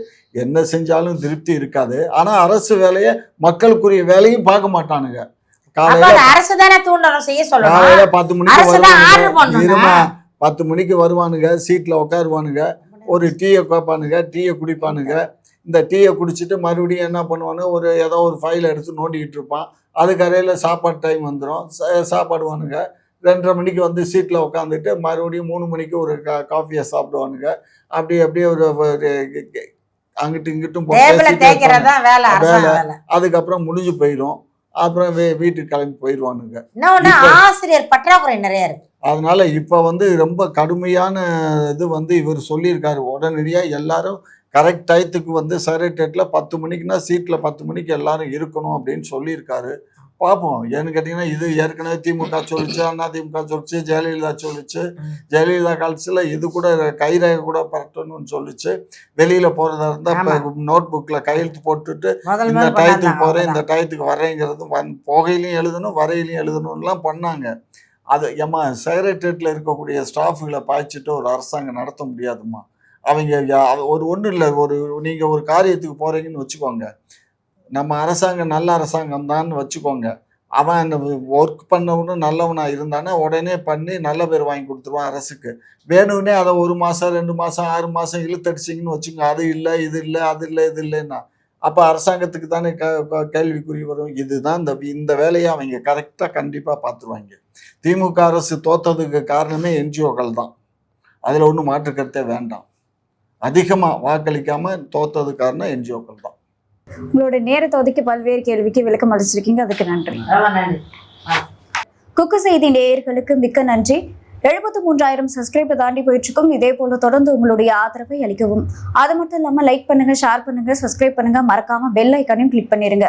என்ன செஞ்சாலும் திருப்தி இருக்காது, ஆனால் அரசு வேலையை மக்களுக்குரிய வேலையும் பார்க்க மாட்டானுங்க. காலையில 10 மணிக்கு வருவானுங்க, 10 மணிக்கு வருவானுங்க, சீட்டில் உட்காருவானுங்க, ஒரு டீயை கேட்பானுங்க, டீயை குடிப்பானுங்க. இந்த டீயை குடிச்சிட்டு மறுபடியும் என்ன பண்ணுவானு, ஏதோ ஒரு ஃபைலை எடுத்து நோண்டிக்கிட்டு இருப்பான். அதுக்கரையில் சாப்பாடு டைம் வந்துடும், சாப்பாடுவானுங்க. 2:30 மணிக்கு வந்து சீட்டில் உட்காந்துட்டு மறுபடியும் 3 மணிக்கு ஒரு காஃபியை சாப்பிடுவானுங்க. அப்படியே ஒரு அங்கிட்டும் இங்கிட்டும் வேலை. அதுக்கப்புறம் முடிஞ்சு போயிடும். அப்புறம் வீட்டுக்கு கிளம்பி போயிடுவானுங்க. ஆசிரியர் பற்றாக்குறை நிறைய இருக்கு. அதனால இப்ப வந்து ரொம்ப கடுமையான இது வந்து இவர் சொல்லியிருக்காரு. உடனடியா எல்லாரும் கரெக்ட் டயத்துக்கு வந்து செக்ரட்டரியேட்ல 10 மணிக்குன்னா சீட்ல 10 மணிக்கு எல்லாரும் இருக்கணும் அப்படின்னு சொல்லியிருக்காரு. பார்ப்போம். ஏன்னு கேட்டீங்கன்னா, இது ஏற்கனவே திமுக சொல்லிச்சு, அதிமுக சொல்லிச்சு, ஜெயலலிதா சொல்லிச்சு. ஜெயலலிதா காலத்துல இது கூட கைரேகை கூட பரட்டணும்னு சொல்லிச்சு. வெளியில போறதா இருந்தா நோட் புக்ல கையெழுத்து போட்டுட்டு இந்த டயத்துக்கு போறேன், இந்த டயத்துக்கு வரேங்கிறது போகையிலையும் எழுதணும், வரையிலையும் எழுதணும்லாம் பண்ணாங்க. அது ஏமா செக்ரட்டரியேட்ல இருக்கக்கூடிய ஸ்டாஃபுகளை பாய்ச்சிட்டு ஒரு அரசாங்கம் நடத்த முடியாதுமா. அவங்க ஒன்றும் இல்லை, நீங்கள் ஒரு காரியத்துக்கு போகிறீங்கன்னு வச்சுக்கோங்க. நம்ம அரசாங்கம் நல்ல அரசாங்கம் தான் வச்சுக்கோங்க. அவன் அந்த ஒர்க் பண்ணவனும் நல்லவனாக இருந்தானா உடனே பண்ணி நல்ல பேர் வாங்கி கொடுத்துருவான் அரசுக்கு. வேணும்னே அதை 1 மாதம் 2 மாதம் 6 மாதம் இழுத்தடிச்சிங்கன்னு வச்சுக்கோங்க. அது இல்லை, இது இல்லை, அது இல்லை, இது இல்லைன்னா அப்போ அரசாங்கத்துக்கு தானே கேள்விக்குறி வரும். இதுதான் இந்த வேலையை அவங்க கரெக்டாக கண்டிப்பாக பார்த்துருவாங்க. திமுக அரசு தோத்ததுக்கு காரணமே என்ஜிஓக்கள் தான். அதில் ஒன்றும் மாற்று கருத்தே வேண்டாம். அதிகமாக வாக்களிக்காமல் தோத்தது காரணம் என்ஜிஓக்கள் தான். உங்களுடைய நேரத்தை ஒதுக்கி பல்வேறு கேள்விக்கு விளக்கம் அளிச்சிருக்கீங்க, அதுக்கு நன்றி. குக்கு செய்தி நேயர்களுக்கு மிக்க நன்றி. 73,000 சப்ஸ்கிரைபர் தாண்டி போயிட்டு இருக்கும். இதே போல தொடர்ந்து உங்களுடைய ஆதரவை அளிக்கவும். அது மட்டும் இல்லாமல் லைக் பண்ணுங்க, ஷேர் பண்ணுங்க, சப்ஸ்கிரைப் பண்ணுங்க, மறக்காம பெல் ஐக்கானையும் கிளிக் பண்ணிருங்க.